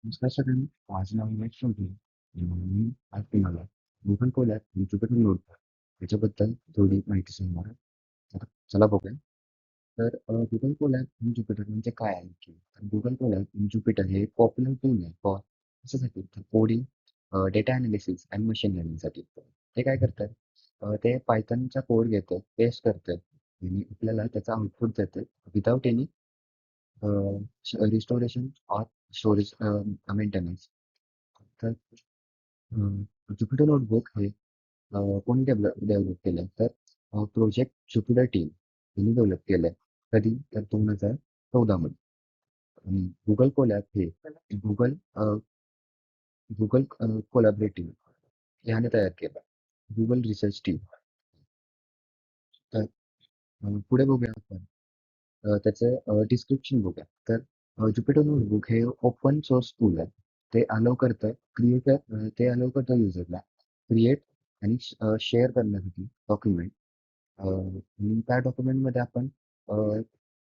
नमस्कार सगळ्यांनी. माझं नाव उमेश चौधरी. मी आज तुम्हाला Google Colab आणि Jupyter Notebook याच्याबद्दल थोडी माहिती सांगणार आहे. तर चला बघूया. तर Google Colab आणि Jupyter म्हणजे काय आहे की Google Colab आणि Jupyter हे पॉप्युलर टूल आहे फॉर कशासाठी तर कोडिंग, डेटा एनालिसिस आणि मशीन लर्निंगसाठी. ते काय करतात? ते Pythonचा कोड घेतं, पेस्ट करतं आणि आपल्याला त्याचा आउटपुट देतं without any restoration or storage maintenance. तर Jupyter नोटबुक हे कोणी डेव्हलप केलं तर प्रोजेक्ट ज्युपिटर टीम यांनी डेव्हलप केलंय. कधी तर 2014 मध्ये. आणि गुगल कोलॅब हे गुगल गुगल कोलॅबरेटिव्ह याने तयार केलं. Google research team. तर पुढे बघूया आपण. त्याचं डिस्क्रिप्शन बघूया. तर ज्युपिटर नोटबुक हे ओपन सोर्स टूल आहे. ते अलाव करतं युजरला क्रिएट आणि शेअर करण्यासाठी डॉक्युमेंट. आणि त्या डॉक्युमेंटमध्ये आपण अ,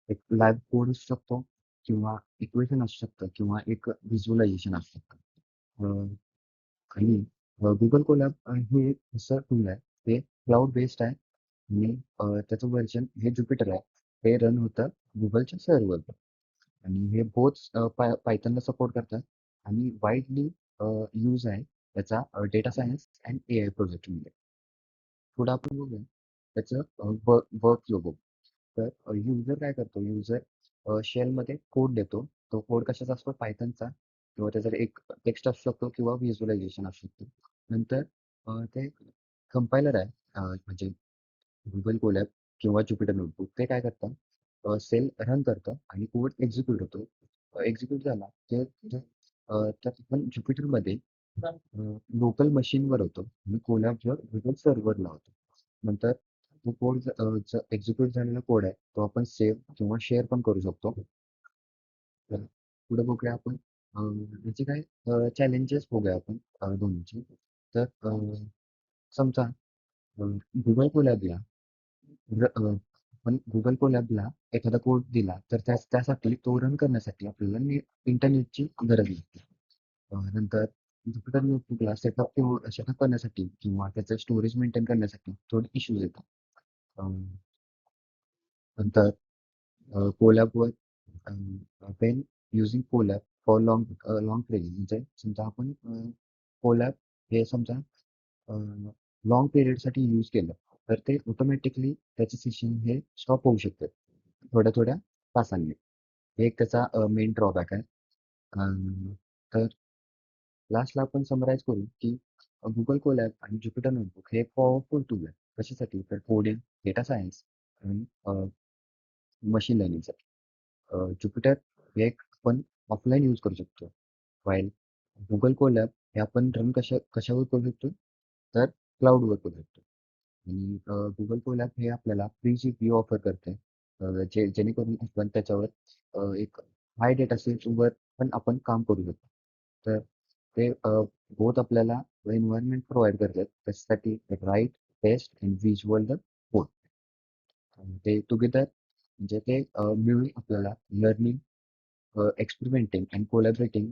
एक लाईव्ह कोड असू शकतो किंवा इक्वेशन असू शकतं किंवा एक व्हिज्युअलायझेशन असू शकतं. अ, आणि Google कोलॅब हे एक असं टूल आहे. ते क्लाउड बेस्ड आहे आणि त्याचं व्हर्जन हे ज्युपिटर आहे. ते रन होतं Googleच्या सर्व्हरवर आणि हे बोथ Pythonला सपोर्ट करतात आणि वाईडली यूज आहे त्याचा डेटा सायन्स अँड एआय प्रोजेक्टमध्ये. पुढे आपण बघूया त्याचं वर्क फ्लो बघू. तर युजर काय करतो? युजर शेलमध्ये कोड देतो. तो कोड कशाचा असतो? Pythonचा किंवा त्याचा एक टेक्स्ट असू शकतो किंवा व्हिज्युअलायझेशन असू शकतो. नंतर ते कंपायलर आहे म्हणजे Google कोलॅब किंवा Jupyter नोटबुक ते काय करतं? सेल रन करतं आणि कोड एक्झिक्यूट होतो. एक्झिक्यूट झाला की तर आपण Jupyterमध्ये लोकल मशीनवर होतो आणि कोलॅबवर Google सर्व्हरला होतो. नंतर तो कोड एक्झिक्यूट झालेला कोड आहे, तो आपण सेव्ह किंवा शेअर पण करू शकतो. तर पुढे बघूया आपण याचे काय चॅलेंजेस बघूया आपण दोन्हीचे. तर समजा अ, Google कोलॅबला आपण Google कोलॅबला एखादा कोड दिला, तर त्यासाठी तो रन करण्यासाठी आपल्याला इंटरनेटची गरज लागते. नंतर Jupyter नोटबुकला सेटअप करण्यासाठी किंवा त्याचं स्टोरेज मेंटेन करण्यासाठी थोडे इश्यूज येतात. अ, नंतर कोलॅबवर when using Colab for long training म्हणजे समजा आपण कोलॅब हे समजा लाँग पिरियडसाठी यूज केलं, तर ते ऑटोमॅटिकली त्याचे सेशन हे स्टॉप होऊ शकतात थोड्या-थोड्या तासांनी. हे एक त्याचा मेन ड्रॉबॅक आहे. तर लास्टला आपण समराईज करू, की Google कोलॅब आणि Jupyter नोटबुक हे पॉवरफुल टूल आहे. कशासाठी? तर कोडिंग, डेटा सायन्स आणि मशीन लर्निंगसाठी. Jupyter हे एक आपण ऑफलाईन यूज करू शकतो. व्हाईल Google कोलॅब हे आपण रन कशावर करू शकतो? तर क्लाउडवर करू शकतो. आणि Google कोलॅब हे आपल्याला फ्री जीपीयू ऑफर करते. जेणेकरून आपण त्याच्यावर एक हाय डेटा सेटवर पण आपण काम करू शकतो. तर ते बोथ आपल्याला एन्व्हायर्नमेंट प्रोव्हाईड करतात. त्याच्यासाठी right, test and visual the code. ते टुगेदर म्हणजे ते मिळून आपल्याला लर्निंग, एक्सपेरिमेंटिंग अँड कोलॅबरेटिंग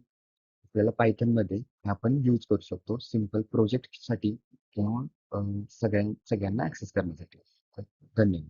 आपल्याला Pythonमध्ये आपण यूज करू शकतो सिंपल प्रोजेक्टसाठी किंवा सगळ्यांना ॲक्सेस करण्यासाठी. तर धन्यवाद.